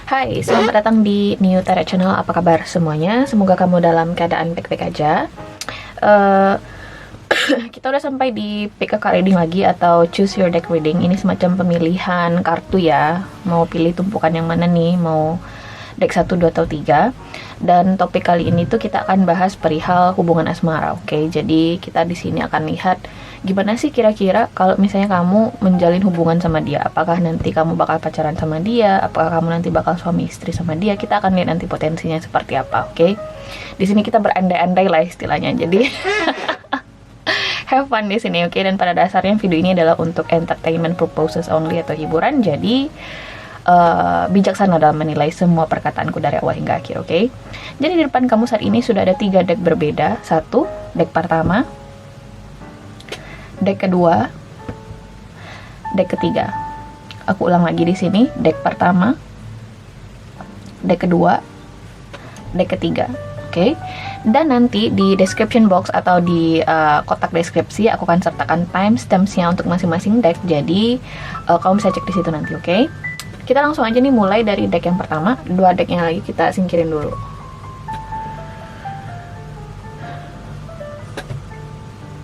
Hai, selamat datang di New Tarot Channel. Apa kabar semuanya? Semoga kamu dalam keadaan baik-baik aja. Eh, Kita udah sampai di pick a card reading lagi atau choose your deck reading. Ini semacam pemilihan kartu ya. Mau pilih tumpukan yang mana nih? Mau deck 1, 2, atau 3. Dan topik kali ini tuh kita akan bahas perihal hubungan asmara. Oke, jadi kita di sini akan lihat gimana sih kira-kira kalau misalnya kamu menjalin hubungan sama dia. Apakah nanti kamu bakal pacaran sama dia? Apakah kamu nanti bakal suami istri sama dia? Kita akan lihat nanti potensinya seperti apa. Oke, di sini kita berandai-andai lah istilahnya. Jadi have fun di sini, oke? Dan pada dasarnya video ini adalah untuk entertainment purposes only atau hiburan. Jadi bijaksana dalam menilai semua perkataanku dari awal hingga akhir, oke? Jadi di depan kamu saat ini sudah ada 3 deck berbeda. Satu, deck pertama, deck kedua, deck ketiga. Aku ulang lagi di sini, deck pertama, deck kedua, deck ketiga, oke? Dan nanti di description box atau di kotak deskripsi aku akan sertakan timestamps-nya untuk masing-masing deck. Jadi kamu bisa cek di situ nanti, oke? Kita langsung aja nih mulai dari deck yang pertama. 2 deck yang lagi kita singkirin dulu.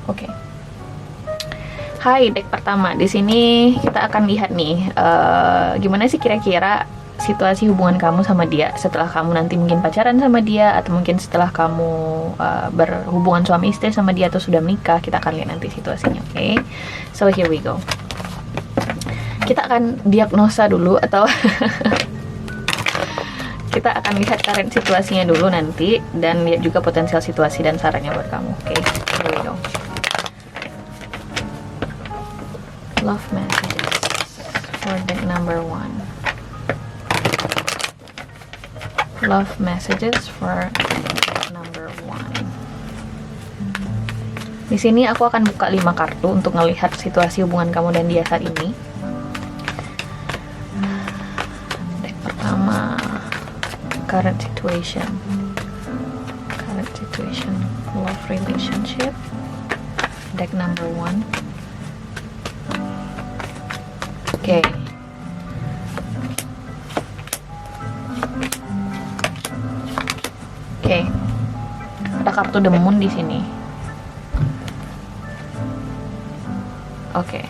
Oke. Hai, deck pertama. Di sini kita akan lihat nih gimana sih kira-kira situasi hubungan kamu sama dia setelah kamu nanti mungkin pacaran sama dia, atau mungkin setelah kamu berhubungan suami istri sama dia atau sudah menikah. Kita akan lihat nanti situasinya, oke? So here we go. Kita akan diagnosa dulu atau kita akan lihat current situasinya dulu nanti, dan lihat juga potensial situasi dan sarannya buat kamu, oke? Here we go. Love messages for deck number 1. Love messages for deck number 1. Di sini aku akan buka 5 kartu untuk ngelihat situasi hubungan kamu dan dia saat ini. Deck pertama, current situation, love relationship. Deck number 1. Oke. Oke. Ada kartu The Moon di sini. Oke.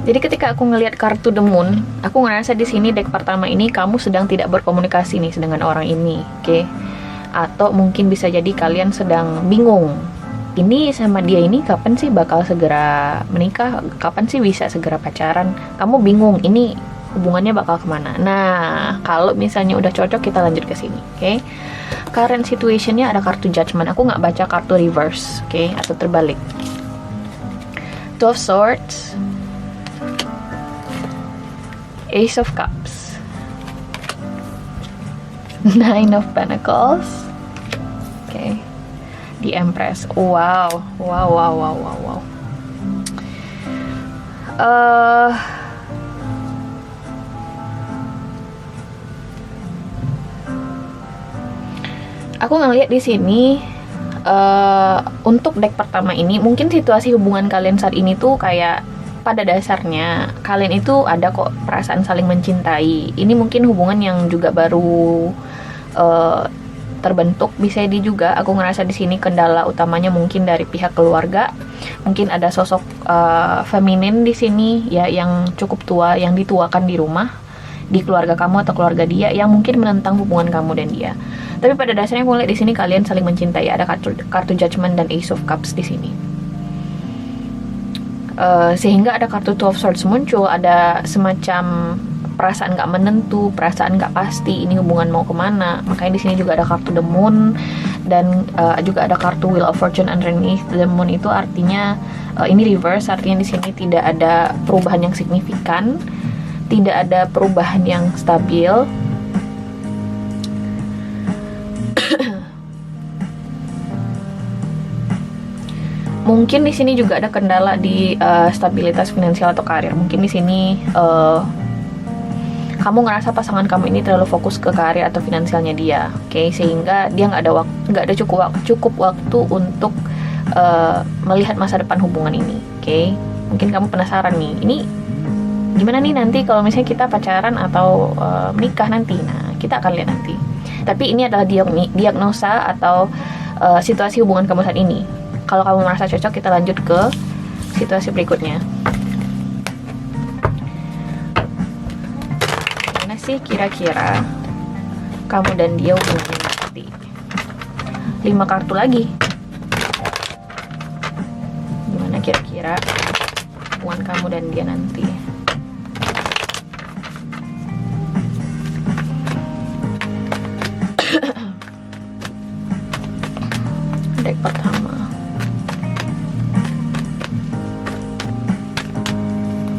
Jadi ketika aku ngelihat kartu The Moon, aku ngerasa di sini deck pertama ini kamu sedang tidak berkomunikasi nih dengan orang ini, oke? Atau mungkin bisa jadi kalian sedang bingung. Ini sama dia ini kapan sih bakal segera menikah? Kapan sih bisa segera pacaran? Kamu bingung, ini hubungannya bakal kemana? Nah, kalau misalnya udah cocok, kita lanjut ke sini, oke? Current situationnya ada kartu Judgment. Aku nggak baca kartu reverse, oke? Atau terbalik. Two of Swords, Ace of Cups, Nine of Pentacles, oke? The Empress. Wow. Aku ngelihat di sini untuk deck pertama ini mungkin situasi hubungan kalian saat ini tuh kayak pada dasarnya kalian itu ada kok perasaan saling mencintai. Ini mungkin hubungan yang juga baru terbentuk. Bisa jadi juga aku ngerasa di sini kendala utamanya mungkin dari pihak keluarga. Mungkin ada sosok feminin di sini ya, yang cukup tua, yang dituakan di rumah, di keluarga kamu atau keluarga dia, yang mungkin menentang hubungan kamu dan dia. Tapi pada dasarnya aku lihat di sini kalian saling mencintai. Ada kartu Judgment dan Ace of Cups di sini. Sehingga ada kartu Two of Swords muncul. Ada semacam perasaan nggak menentu, perasaan nggak pasti ini hubungan mau kemana. Makanya di sini juga ada kartu The Moon, dan juga ada kartu Wheel of Fortune underneath. The Moon itu artinya ini reverse, artinya di sini tidak ada perubahan yang signifikan, tidak ada perubahan yang stabil. Mungkin di sini juga ada kendala di stabilitas finansial atau karir. Mungkin di sini kamu ngerasa pasangan kamu ini terlalu fokus ke karir atau finansialnya dia, oke? Sehingga dia nggak ada cukup waktu untuk melihat masa depan hubungan ini, oke? Mungkin kamu penasaran nih, ini Gimana nih nanti kalau misalnya kita pacaran atau menikah nanti? Nah, kita akan lihat nanti. Tapi ini adalah diagnosa atau situasi hubungan kamu saat ini. Kalau kamu merasa cocok, kita lanjut ke situasi berikutnya. Gimana sih kira-kira kamu dan dia hubungannya nanti? 5 kartu lagi. Gimana kira-kira hubungan kamu dan dia nanti? Deck pertama.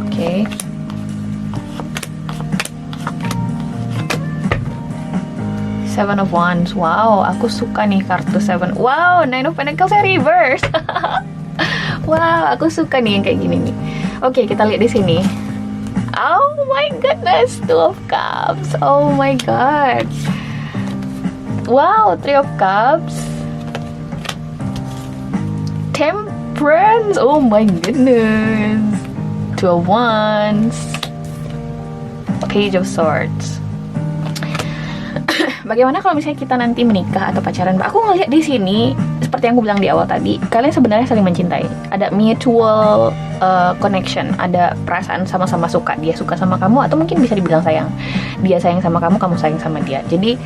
Oke. Seven of Wands. Wow, aku suka nih kartu Seven. Wow, Nine of Pentacles reverse. Wow, aku suka nih yang kayak gini nih. Oke, kita lihat di sini. Oh my goodness, Two of Cups. Oh my god. Wow, Three of Cups. Temperance. Oh my goodness. Two of Wands. Page of Swords. Bagaimana kalau misalnya kita nanti menikah atau pacaran? Aku ngelihat di sini seperti yang aku bilang di awal tadi, kalian sebenarnya saling mencintai. Ada mutual connection, ada perasaan sama-sama suka. Dia suka sama kamu, atau mungkin bisa dibilang sayang. Dia sayang sama kamu, kamu sayang sama dia. Jadi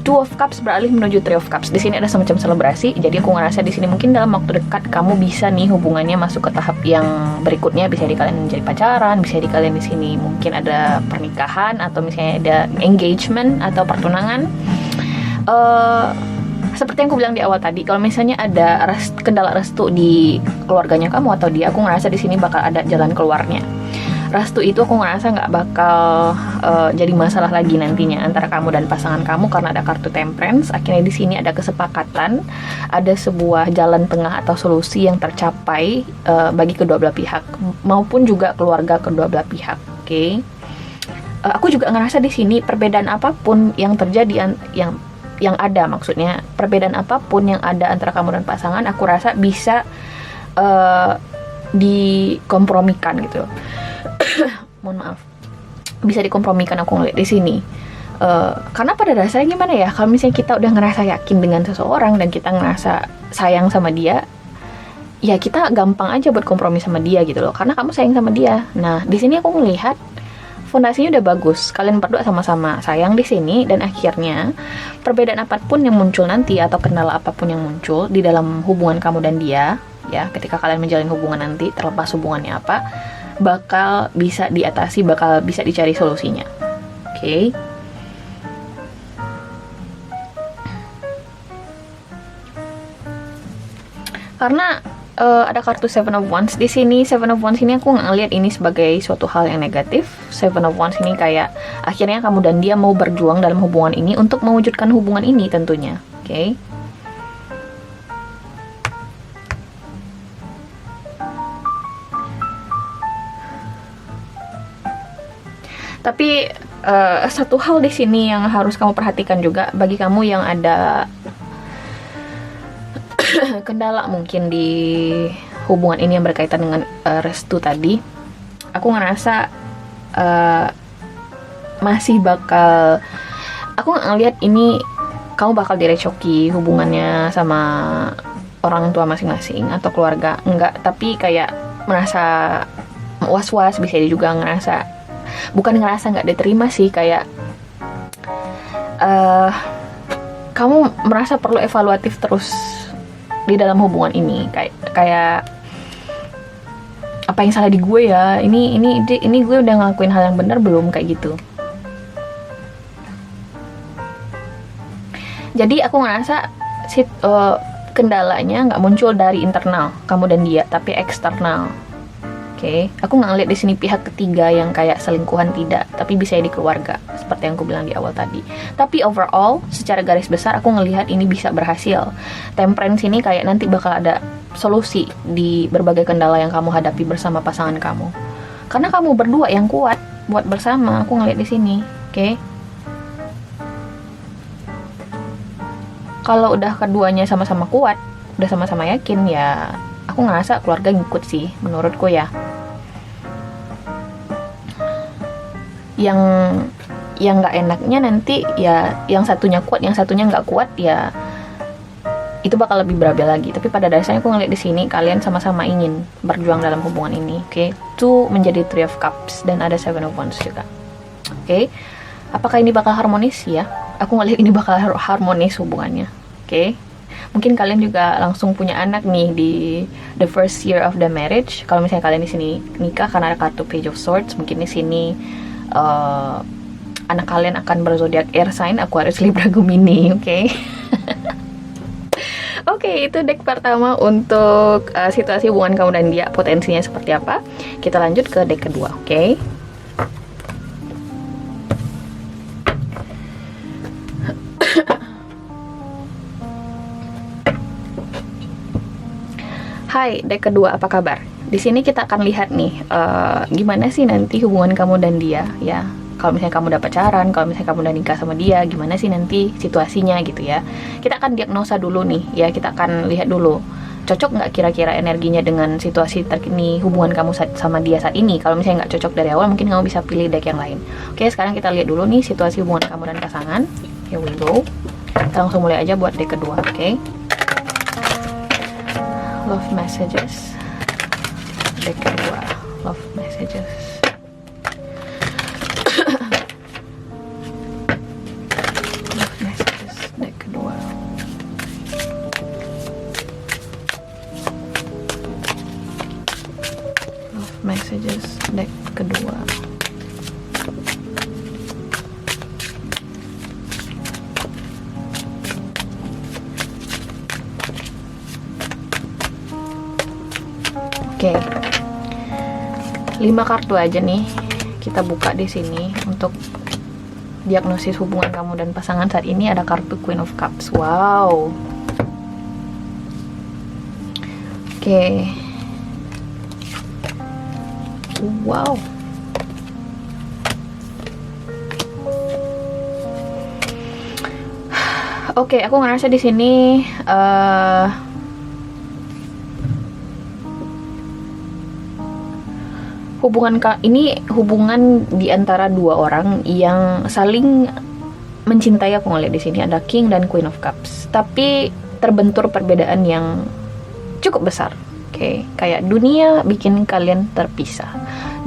Two of Cups beralih menuju Three of Cups. Di sini ada semacam selebrasi. Jadi aku ngerasa di sini mungkin dalam waktu dekat kamu bisa nih hubungannya masuk ke tahap yang berikutnya. Bisa di kalian menjadi pacaran, bisa di kalian di sini mungkin ada pernikahan, atau misalnya ada engagement atau pertunangan. Seperti yang aku bilang di awal tadi, kalau misalnya ada kendala restu di keluarganya kamu atau dia, aku ngerasa di sini bakal ada jalan keluarnya. Restu itu aku ngerasa nggak bakal jadi masalah lagi nantinya antara kamu dan pasangan kamu, karena ada kartu Temperance. Akhirnya di sini ada kesepakatan, ada sebuah jalan tengah atau solusi yang tercapai bagi kedua belah pihak maupun juga keluarga kedua belah pihak. Oke. Aku juga ngerasa di sini perbedaan apapun yang terjadi, yang ada, maksudnya perbedaan apapun yang ada antara kamu dan pasangan, aku rasa bisa dikompromikan gitu. Mohon maaf, bisa dikompromikan aku ngeliat di sini. Karena pada dasarnya gimana ya, kalau misalnya kita udah ngerasa yakin dengan seseorang dan kita ngerasa sayang sama dia, ya kita gampang aja buat kompromi sama dia gitu loh, karena kamu sayang sama dia. Nah, di sini aku melihat fondasinya udah bagus, kalian berdua sama-sama sayang di sini, dan akhirnya perbedaan apapun yang muncul nanti atau kendala apapun yang muncul di dalam hubungan kamu dan dia, ya ketika kalian menjalin hubungan nanti, terlepas hubungannya apa, bakal bisa diatasi, bakal bisa dicari solusinya. Oke. Karena ada kartu Seven of Wands di sini. Seven of Wands ini aku ngeliat ini sebagai suatu hal yang negatif. Seven of Wands ini kayak akhirnya kamu dan dia mau berjuang dalam hubungan ini untuk mewujudkan hubungan ini tentunya. Oke. Tapi satu hal di sini yang harus kamu perhatikan juga, bagi kamu yang ada kendala mungkin di hubungan ini yang berkaitan dengan restu tadi, aku ngerasa masih bakal, aku ngeliat ini kamu bakal direcoki hubungannya sama orang tua masing-masing atau keluarga. Enggak, tapi kayak merasa was-was, bisa juga ngerasa, bukan ngerasa nggak diterima sih, kayak kamu merasa perlu evaluatif terus di dalam hubungan ini, kayak apa yang salah di gue ya, ini gue udah ngelakuin hal yang benar belum, kayak gitu. Jadi aku ngerasa kendalanya nggak muncul dari internal kamu dan dia, tapi eksternal. Oke, aku nggak ngeliat di sini pihak ketiga yang kayak selingkuhan, tidak, tapi bisa di keluarga seperti yang aku bilang di awal tadi. Tapi overall, secara garis besar aku ngelihat ini bisa berhasil. Temperance ini kayak nanti bakal ada solusi di berbagai kendala yang kamu hadapi bersama pasangan kamu. Karena kamu berdua yang kuat buat bersama, aku ngeliat di sini. Oke. Kalau udah keduanya sama-sama kuat, udah sama-sama yakin, ya aku ngerasa keluarga ngikut sih, menurutku ya. yang nggak enaknya nanti ya yang satunya kuat, yang satunya nggak kuat, ya itu bakal lebih berabe lagi. Tapi pada dasarnya aku ngeliat di sini kalian sama-sama ingin berjuang dalam hubungan ini. Oke, itu menjadi Three of Cups dan ada Seven of Wands juga. Oke, apakah ini bakal harmonis? Ya, aku ngeliat ini bakal harmonis hubungannya. Oke, mungkin kalian juga langsung punya anak nih di the first year of the marriage. Kalau misalnya kalian di sini nikah karena ada kartu Page of Swords, mungkin di sini anak kalian akan berzodiak air sign, Aquarius, Libra, Gemini. Oke. Oke, itu deck pertama untuk situasi hubungan kamu dan dia, potensinya seperti apa. Kita lanjut ke deck kedua, oke? Hai, deck kedua, apa kabar? Di sini kita akan lihat nih, gimana sih nanti hubungan kamu dan dia, ya. Kalau misalnya kamu udah pacaran, kalau misalnya kamu udah nikah sama dia, gimana sih nanti situasinya gitu ya. Kita akan diagnosa dulu nih, ya, kita akan lihat dulu. Cocok nggak kira-kira energinya dengan situasi terkini hubungan kamu sama dia saat ini. Kalau misalnya nggak cocok dari awal, mungkin kamu bisa pilih deck yang lain. Oke, sekarang kita lihat dulu nih situasi hubungan kamu dan pasangan. Here we go. Kita langsung mulai aja buat deck kedua, oke? Love messages. Deck kedua, love messages. Messages deck kedua. Oke. 5 kartu aja nih kita buka di sini untuk diagnosis hubungan kamu dan pasangan saat ini. Ada kartu Queen of Cups. Wow. Oke. Wow. Oke, aku ngerasa di sini ini hubungan di antara dua orang yang saling mencintai. Aku ngeliat di sini ada King dan Queen of Cups, tapi terbentur perbedaan yang cukup besar. Oke, kayak dunia bikin kalian terpisah.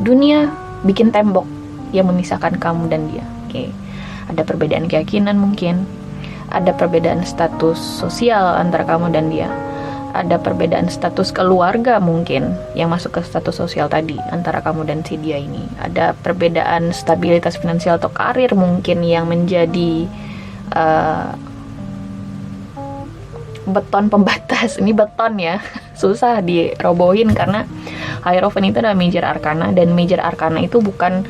Dunia bikin tembok yang memisahkan kamu dan dia. Oke, ada perbedaan keyakinan mungkin. Ada perbedaan status sosial antara kamu dan dia. Ada perbedaan status keluarga mungkin yang masuk ke status sosial tadi antara kamu dan si dia ini. Ada perbedaan stabilitas finansial atau karir mungkin yang menjadi beton pembatas. Ini beton ya, susah dirobohin karena Hierophant itu adalah major arcana, dan major arcana itu bukan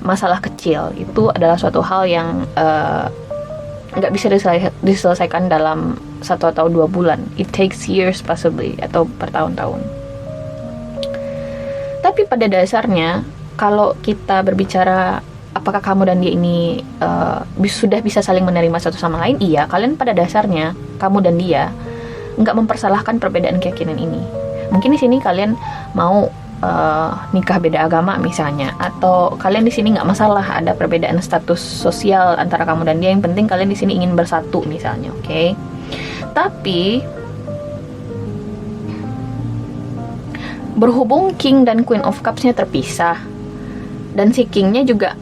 masalah kecil. Itu adalah suatu hal yang nggak bisa diselesaikan dalam 1 atau 2 bulan. It takes years possibly, atau bertahun-tahun. Tapi pada dasarnya kalau kita berbicara apakah kamu dan dia ini sudah bisa saling menerima satu sama lain, iya. Kalian pada dasarnya, kamu dan dia nggak mempersalahkan perbedaan keyakinan ini. Mungkin di sini kalian mau nikah beda agama misalnya, atau kalian di sini nggak masalah ada perbedaan status sosial antara kamu dan dia. Yang penting kalian di sini ingin bersatu misalnya, oke? Tapi berhubung King dan Queen of Cups-nya terpisah, dan si King-nya juga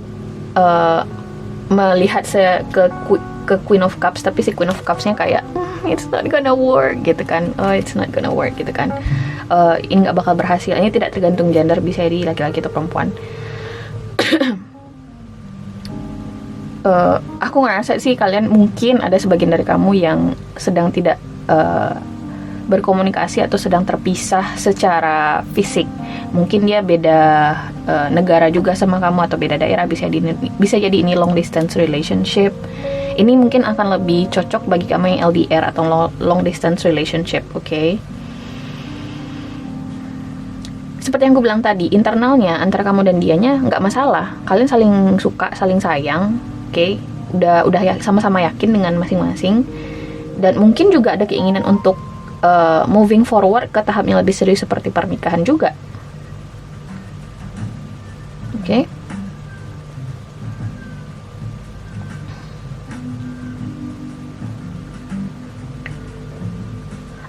melihat ke Queen of Cups, tapi si Queen of Cups-nya kayak it's not gonna work gitu kan. It's not gonna work gitu kan. Ini nggak bakal berhasil. Ini tidak tergantung gender, bisa jadi laki-laki atau perempuan. Aku ngerasa sih kalian mungkin ada sebagian dari kamu yang sedang tidak berkomunikasi atau sedang terpisah secara fisik. Mungkin dia beda negara juga sama kamu, atau beda daerah. Bisa jadi ini long distance relationship. Ini mungkin akan lebih cocok bagi kamu yang LDR atau long distance relationship, oke? Seperti yang gue bilang tadi, internalnya antara kamu dan dianya nggak masalah. Kalian saling suka, saling sayang, oke? Udah sama-sama yakin dengan masing-masing, dan mungkin juga ada keinginan untuk moving forward ke tahap yang lebih serius seperti pernikahan juga, oke?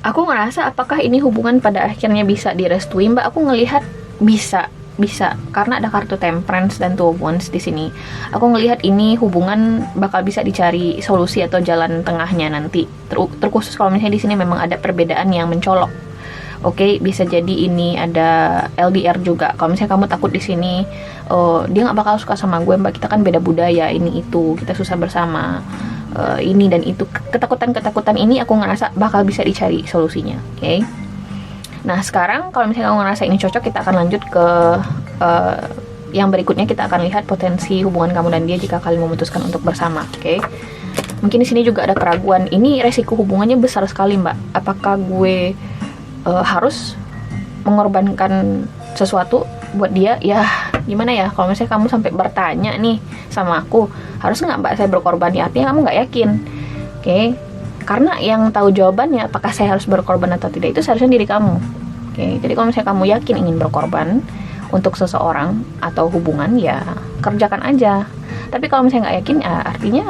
Aku ngerasa apakah ini hubungan pada akhirnya bisa direstui, Mbak? Aku ngelihat bisa karena ada kartu Temperance dan Two of Wands di sini. Aku ngelihat ini hubungan bakal bisa dicari solusi atau jalan tengahnya nanti. Terkhusus kalau misalnya di sini memang ada perbedaan yang mencolok. Oke, bisa jadi ini ada LDR juga. Kalau misalnya kamu takut di sini, dia nggak bakal suka sama gue, Mbak. Kita kan beda budaya, ini itu, kita susah bersama. Ini dan itu, ketakutan ini aku ngerasa bakal bisa dicari solusinya. Oke. Nah, sekarang kalau misalnya kamu ngerasa ini cocok, kita akan lanjut ke yang berikutnya. Kita akan lihat potensi hubungan kamu dan dia jika kalian memutuskan untuk bersama. Oke. Mungkin di sini juga ada keraguan. Ini resiko hubungannya besar sekali, Mbak. Apakah gue harus mengorbankan sesuatu buat dia? Ya gimana ya, kalau misalnya kamu sampai bertanya nih sama aku, harus nggak, Mbak, saya berkorban? Ya artinya kamu nggak yakin. Oke. Karena yang tahu jawabannya apakah saya harus berkorban atau tidak itu seharusnya diri kamu. Oke. Jadi kalau misalnya kamu yakin ingin berkorban untuk seseorang atau hubungan, ya kerjakan aja. Tapi kalau misalnya nggak yakin, ya artinya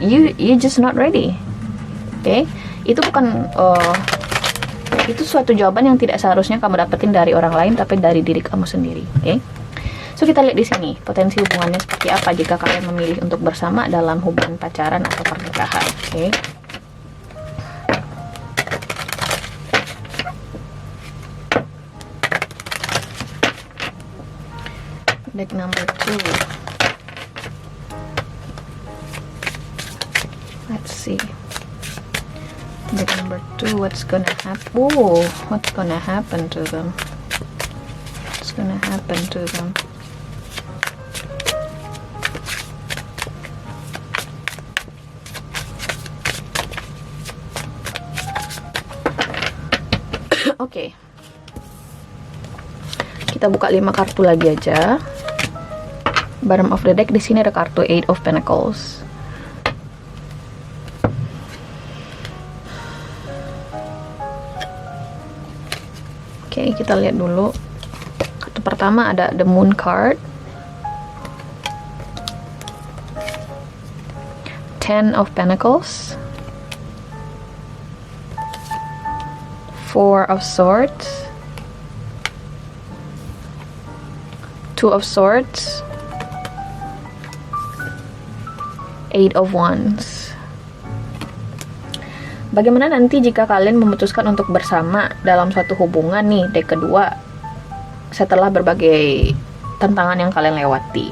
you just not ready. Oke. Itu bukan itu suatu jawaban yang tidak seharusnya kamu dapetin dari orang lain, tapi dari diri kamu sendiri. Oke. So kita lihat di sini potensi hubungannya seperti apa jika kalian memilih untuk bersama dalam hubungan pacaran atau pernikahan. Oke. Deck number 2. Let's see. Deck number 2, what's gonna happen? Oh, what's gonna happen to them? What's gonna happen to them? Oke. Kita buka 5 kartu lagi aja. Bottom of the deck di sini ada kartu 8 of Pentacles. Oke, kita lihat dulu. Kartu pertama ada the Moon card. 10 of Pentacles. 4 of Swords. 2 of Swords. 8 of Wands. Bagaimana nanti jika kalian memutuskan untuk bersama dalam suatu hubungan nih, deck kedua, setelah berbagai tantangan yang kalian lewati?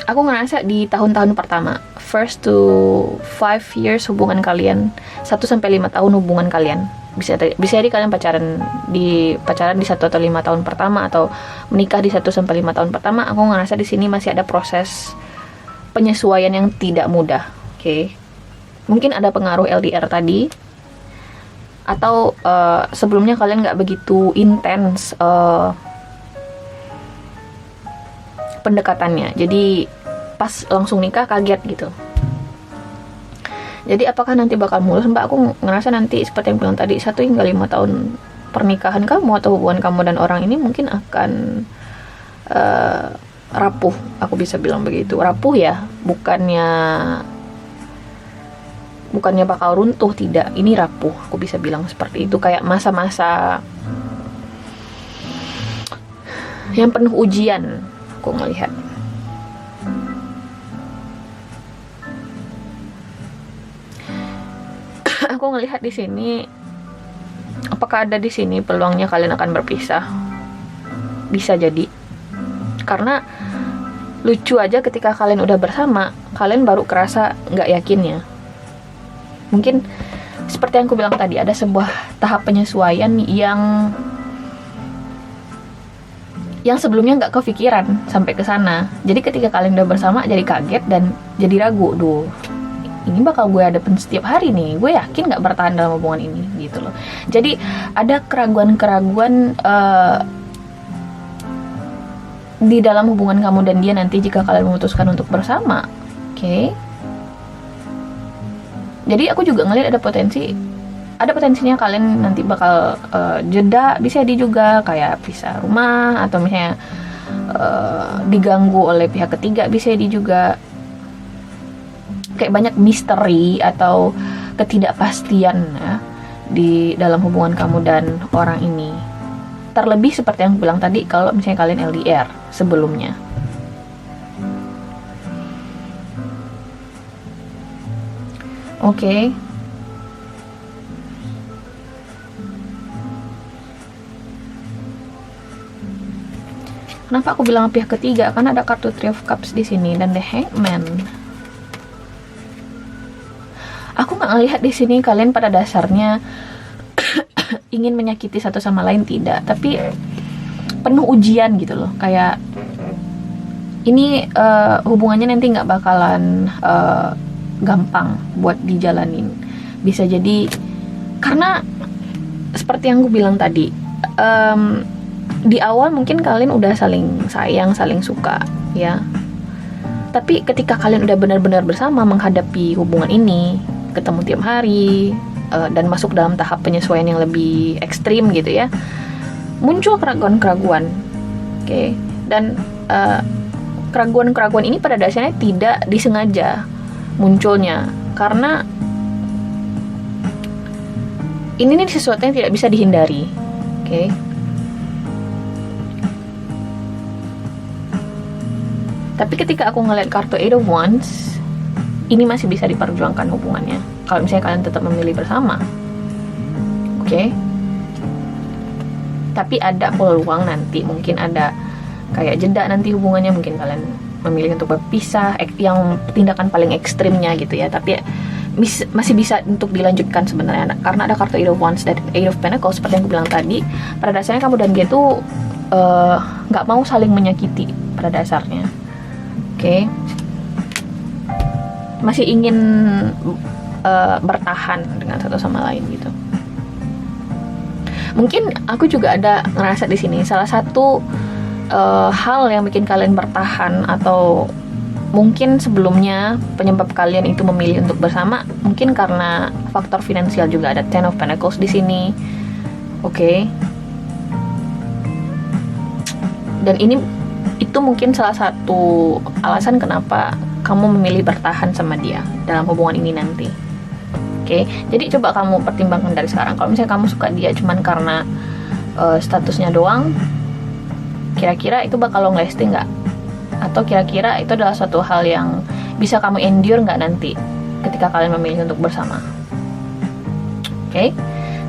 Aku ngerasa di tahun-tahun pertama, first to 5 years hubungan kalian, 1-5 tahun hubungan kalian, bisa jadi kalian pacaran di 1 atau 5 tahun pertama, atau menikah di 1-5 tahun pertama. Aku ngerasa di sini masih ada proses penyesuaian yang tidak mudah. Oke. Mungkin ada pengaruh LDR tadi, atau sebelumnya kalian nggak begitu intens pendekatannya, jadi pas langsung nikah kaget gitu. Jadi apakah nanti bakal mulus, Mbak? Aku ngerasa nanti seperti yang bilang tadi, 1-5 tahun pernikahan kamu atau hubungan kamu dan orang ini mungkin akan rapuh. Aku bisa bilang begitu, rapuh ya, bukannya bakal runtuh, tidak, ini rapuh. Aku bisa bilang seperti itu, kayak masa-masa yang penuh ujian. Aku ngelihat. Aku ngelihat di sini, apakah ada di sini peluangnya kalian akan berpisah? Bisa jadi, karena lucu aja ketika kalian udah bersama, kalian baru kerasa nggak yakinnya. Mungkin seperti yang aku bilang tadi, ada sebuah tahap penyesuaian yang sebelumnya nggak kepikiran sampai ke sana. Jadi ketika kalian udah bersama jadi kaget dan jadi ragu, duh, ini bakal gue hadapin setiap hari nih, gue yakin nggak bertahan dalam hubungan ini gitu loh. Jadi ada keraguan-keraguan di dalam hubungan kamu dan dia nanti jika kalian memutuskan untuk bersama. Oke. Jadi aku juga ngelihat ada potensinya kalian nanti bakal jeda, bisa jadi juga kayak pisah rumah, atau misalnya diganggu oleh pihak ketiga, bisa jadi juga kayak banyak misteri atau ketidakpastian ya, di dalam hubungan kamu dan orang ini. Terlebih seperti yang aku bilang tadi, kalau misalnya kalian LDR sebelumnya. Oke. Kenapa aku bilang pihak ketiga? Karena ada kartu Three of Cups di sini dan The Hangman. Aku nggak ngelihat di sini kalian pada dasarnya ingin menyakiti satu sama lain, tidak, tapi penuh ujian gitu loh. Kayak ini hubungannya nanti nggak bakalan gampang buat dijalanin. Bisa jadi karena seperti yang gue bilang tadi, di awal mungkin kalian udah saling sayang, saling suka ya, tapi ketika kalian udah benar-benar bersama menghadapi hubungan ini, ketemu tiap hari, dan masuk dalam tahap penyesuaian yang lebih ekstrim gitu ya, muncul keraguan-keraguan. Oke. Dan keraguan-keraguan ini pada dasarnya tidak disengaja munculnya, karena ini nih sesuatu yang tidak bisa dihindari. Oke. Tapi ketika aku ngeliat kartu Eight of Wands, ini masih bisa diperjuangkan hubungannya kalau misalnya kalian tetap memilih bersama. Oke. Tapi ada peluang nanti, mungkin ada kayak jeda nanti hubungannya, mungkin kalian memilih untuk berpisah, yang tindakan paling ekstrimnya gitu ya. Tapi masih bisa untuk dilanjutkan sebenarnya, karena ada kartu Eight of Wands dan Eight of Pentacles. Seperti yang aku bilang tadi, pada dasarnya kamu dan dia tuh nggak mau saling menyakiti pada dasarnya. Oke. Masih ingin bertahan dengan satu sama lain gitu. Mungkin aku juga ada ngerasa di sini salah satu hal yang bikin kalian bertahan, atau mungkin sebelumnya penyebab kalian itu memilih untuk bersama, mungkin karena faktor finansial juga. Ada Ten of Pentacles di sini. Oke. Dan itu mungkin salah satu alasan kenapa kamu memilih bertahan sama dia dalam hubungan ini nanti. Oke, jadi coba kamu pertimbangkan dari sekarang. Kalau misalnya kamu suka dia cuman karena statusnya doang, kira-kira itu bakal long lasting nggak? Atau kira-kira itu adalah suatu hal yang bisa kamu endure nggak nanti ketika kalian memilih untuk bersama? Oke,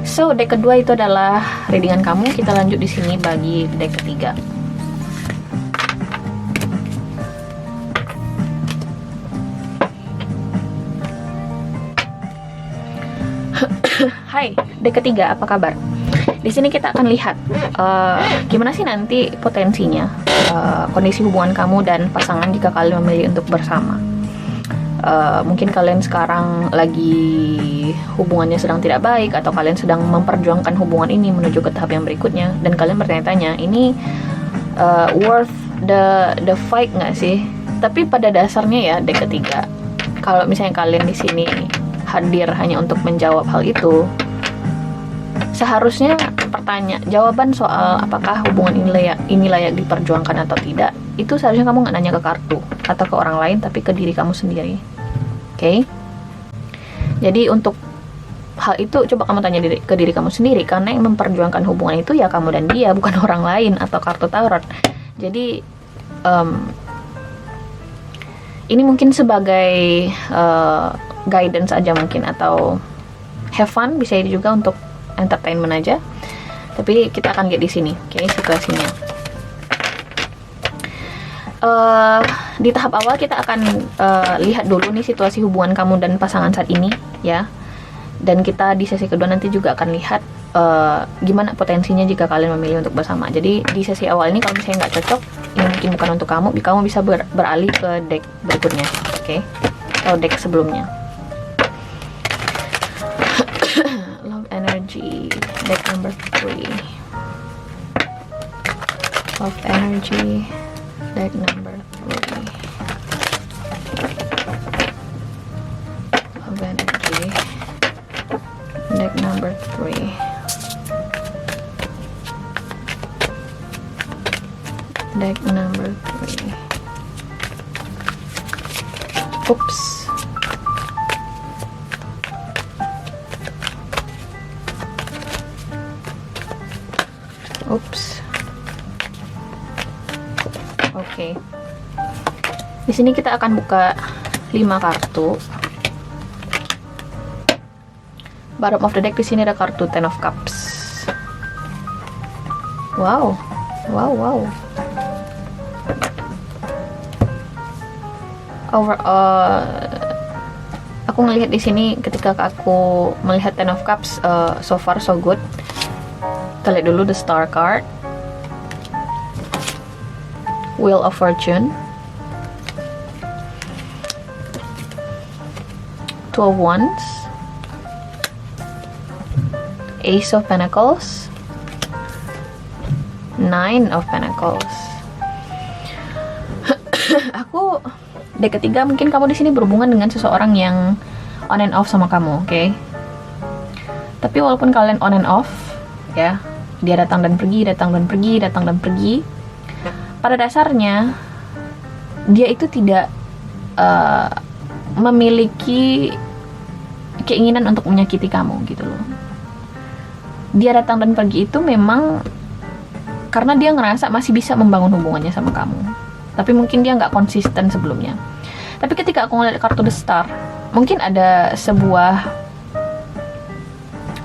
so deck kedua itu adalah readingan kamu. Kita lanjut di sini bagi deck ketiga. Hai, deck ketiga, apa kabar? Di sini kita akan lihat gimana sih nanti potensinya kondisi hubungan kamu dan pasangan jika kalian memilih untuk bersama. Mungkin kalian sekarang lagi hubungannya sedang tidak baik, atau kalian sedang memperjuangkan hubungan ini menuju ke tahap yang berikutnya, dan kalian bertanya-tanya, ini worth the fight nggak sih? Tapi pada dasarnya ya, deck ketiga, kalau misalnya kalian di sini hadir hanya untuk menjawab hal itu, seharusnya jawaban soal apakah hubungan ini layak diperjuangkan atau tidak, itu seharusnya kamu nggak nanya ke kartu atau ke orang lain, tapi ke diri kamu sendiri. Oke? Jadi untuk hal itu coba kamu tanya ke diri kamu sendiri, karena yang memperjuangkan hubungan itu ya kamu dan dia, bukan orang lain atau kartu tarot. Jadi ini mungkin sebagai guidance aja mungkin, atau have fun, bisa juga untuk entertainment aja. Tapi kita akan lihat di sini, oke, situasinya. Di tahap awal kita akan lihat dulu nih situasi hubungan kamu dan pasangan saat ini ya. Dan kita di sesi kedua nanti juga akan lihat gimana potensinya jika kalian memilih untuk bersama. Jadi di sesi awal ini kalau misalnya nggak cocok, ini mungkin bukan untuk kamu bisa beralih ke deck berikutnya, oke? Atau deck sebelumnya. Love energy, deck number 3. Love energy, deck number 3. Love energy, deck number 3. Deck number 3. Oops. Oops. Oke. Di sini kita akan buka 5 kartu. Bottom of the deck di sini ada kartu Ten of Cups. Wow. Aku ngelihat di sini ketika aku melihat Ten of Cups, so far so good. Kita lihat dulu the Star card, Wheel of Fortune, Two of Wands, Ace of Pentacles, Nine of Pentacles. Aku deck ketiga, mungkin kamu di sini berhubungan dengan seseorang yang on and off sama kamu, oke? Tapi walaupun kalian on and off, ya, dia datang dan pergi, datang dan pergi, datang dan pergi. Pada dasarnya dia itu tidak memiliki keinginan untuk menyakiti kamu gitu loh. Dia datang dan pergi itu memang karena dia ngerasa masih bisa membangun hubungannya sama kamu. Tapi mungkin dia nggak konsisten sebelumnya. Tapi ketika aku ngeliat kartu The Star, mungkin ada sebuah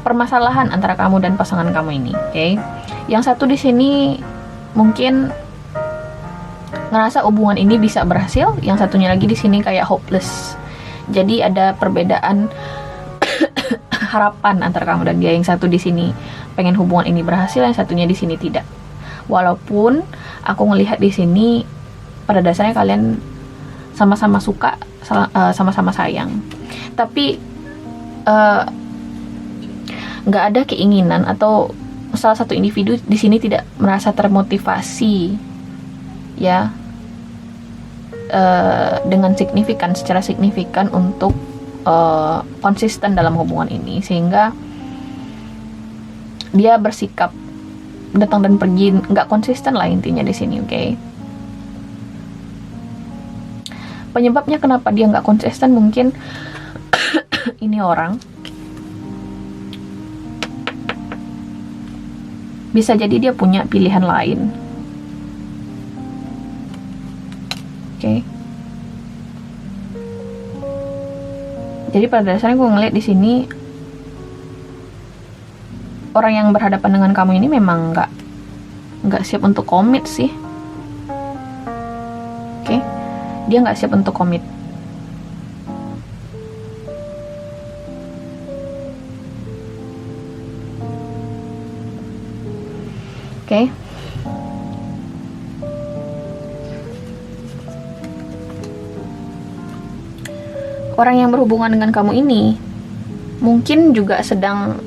permasalahan antara kamu dan pasangan kamu ini, oke? Yang satu di sini mungkin ngerasa hubungan ini bisa berhasil, yang satunya lagi di sini kayak hopeless. Jadi ada perbedaan harapan antara kamu dan dia. Yang satu di sini pengen hubungan ini berhasil, yang satunya di sini tidak. Walaupun aku ngelihat di sini pada dasarnya kalian sama-sama suka, sama-sama sayang, tapi nggak ada keinginan atau salah satu individu di sini tidak merasa termotivasi, ya, dengan signifikan, secara signifikan untuk konsisten dalam hubungan ini, sehingga dia bersikap datang dan pergi, nggak konsisten lah intinya di sini, oke? Penyebabnya kenapa dia nggak konsisten mungkin ini orang bisa jadi dia punya pilihan lain, oke? Jadi pada dasarnya gue ngeliat di sini orang yang berhadapan dengan kamu ini memang nggak siap untuk komit sih, oke? Dia nggak siap untuk komit. Oke. Orang yang berhubungan dengan kamu ini mungkin juga sedang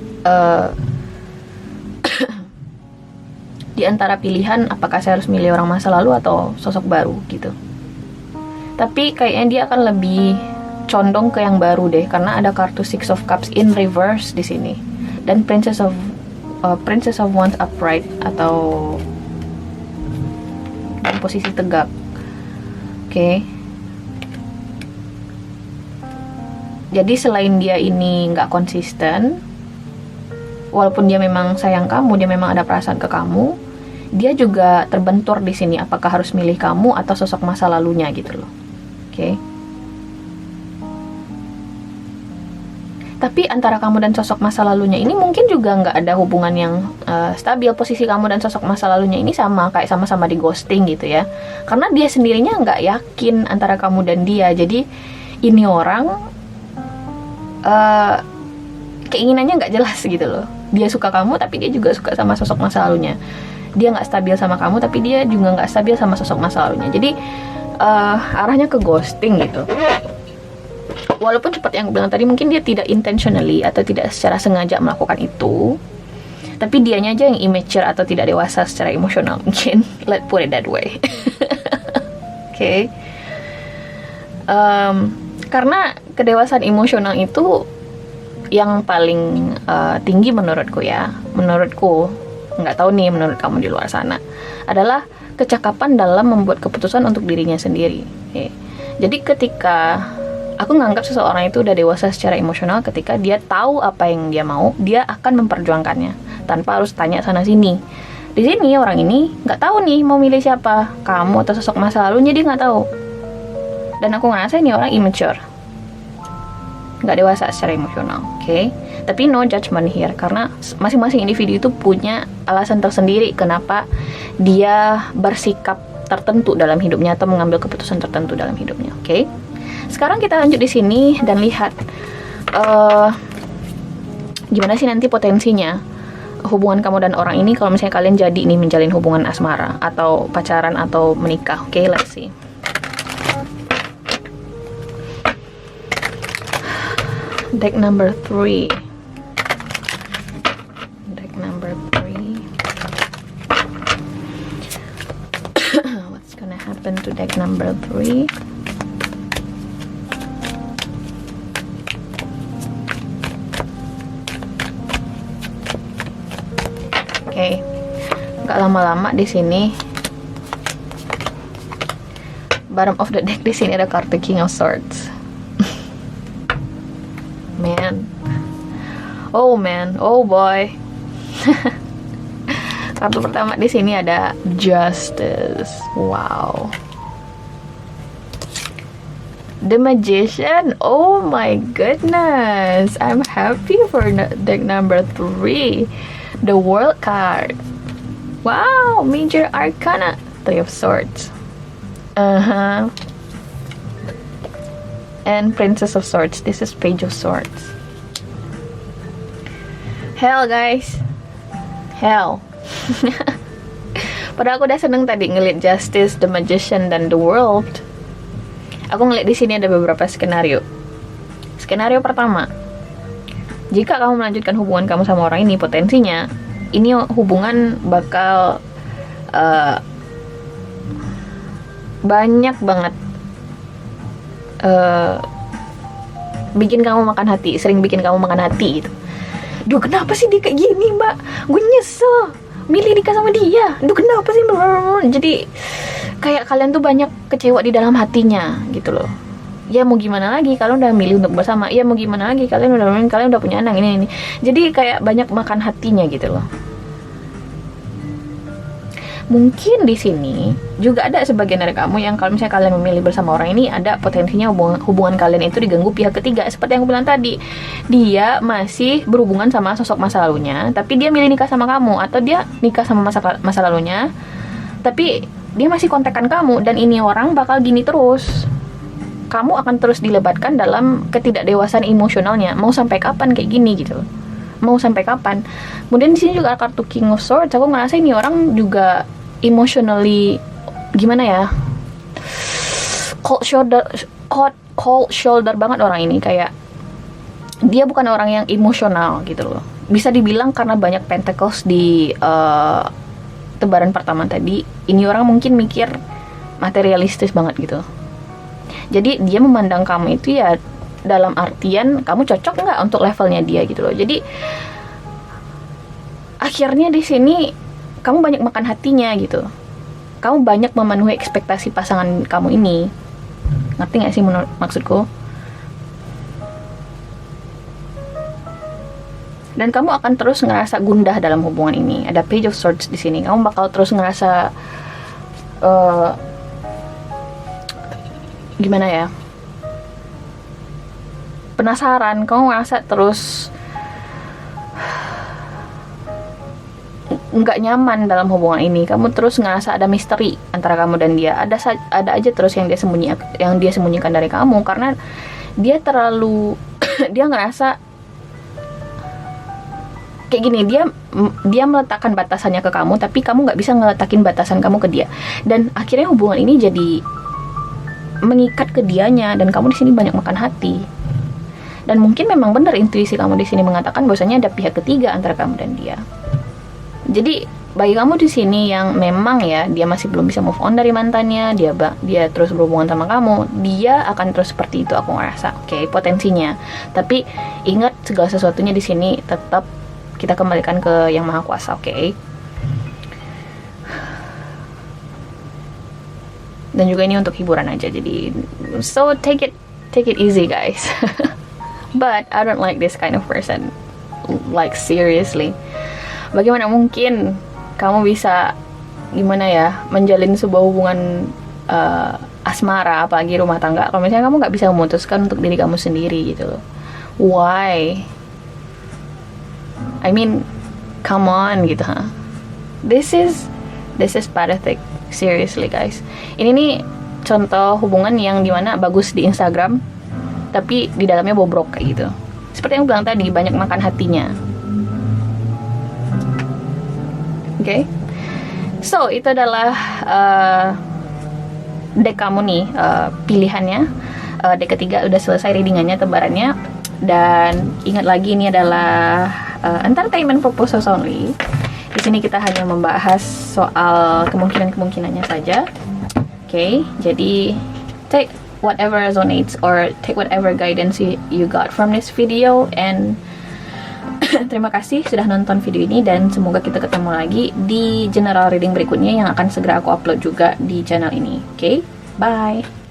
di antara pilihan apakah saya harus milih orang masa lalu atau sosok baru gitu. Tapi kayaknya dia akan lebih condong ke yang baru deh, karena ada kartu Six of Cups in reverse di sini dan Princess of Wands upright atau dalam posisi tegak. Oke. Jadi selain dia ini nggak konsisten, walaupun dia memang sayang kamu, dia memang ada perasaan ke kamu, dia juga terbentur di sini apakah harus milih kamu atau sosok masa lalunya gitu loh. Oke. Tapi antara kamu dan sosok masa lalunya ini mungkin juga nggak ada hubungan yang stabil. Posisi kamu dan sosok masa lalunya ini sama, kayak sama-sama di ghosting gitu ya. Karena dia sendirinya nggak yakin antara kamu dan dia. Jadi ini orang keinginannya nggak jelas gitu loh. Dia suka kamu tapi dia juga suka sama sosok masa lalunya. Dia nggak stabil sama kamu tapi dia juga nggak stabil sama sosok masa lalunya. Jadi arahnya ke ghosting gitu. Walaupun seperti yang aku bilang tadi, mungkin dia tidak intentionally atau tidak secara sengaja melakukan itu, tapi dianya aja yang immature atau tidak dewasa secara emosional mungkin. Let's put it that way. Oke. Karena kedewasaan emosional itu yang paling tinggi menurutku ya. Menurutku, nggak tahu nih menurut kamu di luar sana, adalah kecakapan dalam membuat keputusan untuk dirinya sendiri. Okay. Jadi ketika aku nganggap seseorang itu udah dewasa secara emosional ketika dia tahu apa yang dia mau, dia akan memperjuangkannya tanpa harus tanya sana sini, Di sini orang ini nggak tahu nih mau milih siapa, kamu atau sosok masa lalunya, dia nggak tahu. Dan aku ngerasa ini orang immature, nggak dewasa secara emosional, oke? Tapi no judgment here, karena masing-masing individu itu punya alasan tersendiri kenapa dia bersikap tertentu dalam hidupnya atau mengambil keputusan tertentu dalam hidupnya, oke? Sekarang kita lanjut di sini dan lihat gimana sih nanti potensinya hubungan kamu dan orang ini kalau misalnya kalian jadi nih menjalin hubungan asmara atau pacaran atau menikah. Oke, let's see. Deck number 3. Deck number 3. What's gonna happen to deck number 3? Oke, nggak lama-lama di sini. Bottom of the deck di sini ada kartu King of Swords. Man, oh boy. Kartu pertama di sini ada Justice. Wow. The Magician. Oh my goodness, I'm happy for deck number 3. The World card. Wow, Major Arcana. 3 of Swords. And Princess of Swords. This is Page of Swords. Hell, guys. Hell. Padahal aku udah seneng tadi ngeliat Justice, The Magician, dan The World. Aku ngeliat di sini ada beberapa skenario. Skenario pertama, jika kamu melanjutkan hubungan kamu sama orang ini, potensinya ini hubungan bakal banyak banget bikin kamu makan hati, sering bikin kamu makan hati gitu. Duh, kenapa sih dia kayak gini, mbak? Gue nyesel milih nikah sama dia. Duh, kenapa sih? Jadi kayak kalian tuh banyak kecewa di dalam hatinya gitu loh. Ya mau gimana lagi, kalian udah milih untuk bersama. Ya mau gimana lagi, kalian udah punya anak ini. Jadi kayak banyak makan hatinya gitu loh. Mungkin di sini juga ada sebagian dari kamu yang kalau misalnya kalian memilih bersama orang ini, ada potensinya hubungan kalian itu diganggu pihak ketiga. Seperti yang aku bilang tadi, dia masih berhubungan sama sosok masa lalunya, tapi dia milih nikah sama kamu, atau dia nikah sama masa lalunya, tapi dia masih kontakkan kamu, dan ini orang bakal gini terus. Kamu akan terus dilebatkan dalam ketidakdewasaan emosionalnya. Mau sampai kapan kayak gini gitu loh? Mau sampai kapan? Kemudian di sini juga ada kartu King of Swords. Aku ngerasa ini orang juga emotionally gimana ya? Cold shoulder banget orang ini, kayak dia bukan orang yang emosional gitu loh. Bisa dibilang karena banyak pentacles di tebaran pertama tadi, ini orang mungkin mikir materialistis banget gitu. Jadi dia memandang kamu itu ya dalam artian kamu cocok nggak untuk levelnya dia gitu loh. Jadi akhirnya di sini kamu banyak makan hatinya gitu. Kamu banyak memenuhi ekspektasi pasangan kamu ini. Ngerti nggak sih maksudku? Dan kamu akan terus ngerasa gundah dalam hubungan ini. Ada Page of Swords di sini. Kamu bakal terus ngerasa gimana ya, penasaran. Kamu ngerasa terus nggak nyaman dalam hubungan ini. Kamu terus ngerasa ada misteri antara kamu dan dia. Ada aja terus yang dia sembunyikan dari kamu, karena dia terlalu dia ngerasa kayak gini. Dia meletakkan batasannya ke kamu, tapi kamu nggak bisa ngeletakin batasan kamu ke dia. Dan akhirnya hubungan ini jadi mengikat ke dianya, dan kamu di sini banyak makan hati. Dan mungkin memang benar intuisi kamu di sini mengatakan bahwasanya ada pihak ketiga antara kamu dan dia. Jadi bagi kamu di sini yang memang ya dia masih belum bisa move on dari mantannya, dia terus berhubungan sama kamu, dia akan terus seperti itu, aku ngerasa. Oke, potensinya. Tapi ingat, segala sesuatunya di sini tetap kita kembalikan ke Yang Maha Kuasa, oke? Dan juga ini untuk hiburan aja, jadi so take it easy, guys. But I don't like this kind of person, like seriously. Bagaimana mungkin kamu bisa gimana ya menjalin sebuah hubungan asmara, apalagi rumah tangga, kalau misalnya kamu nggak bisa memutuskan untuk diri kamu sendiri gitu loh. Why? I mean, come on gitu, huh? This is pathetic, seriously guys. Ini nih contoh hubungan yang dimana bagus di Instagram, tapi di dalamnya bobrok kayak gitu. Seperti yang bilang tadi, banyak makan hatinya. Oke, so itu adalah deck kamu nih, pilihannya. Deck ketiga udah selesai readingannya, tebarannya. Dan ingat lagi, ini adalah entertainment purposes only. Di sini kita hanya membahas soal kemungkinan-kemungkinannya saja. Oke, jadi take whatever resonates or take whatever guidance you got from this video, and terima kasih sudah nonton video ini, dan semoga kita ketemu lagi di general reading berikutnya yang akan segera aku upload juga di channel ini. Oke, bye.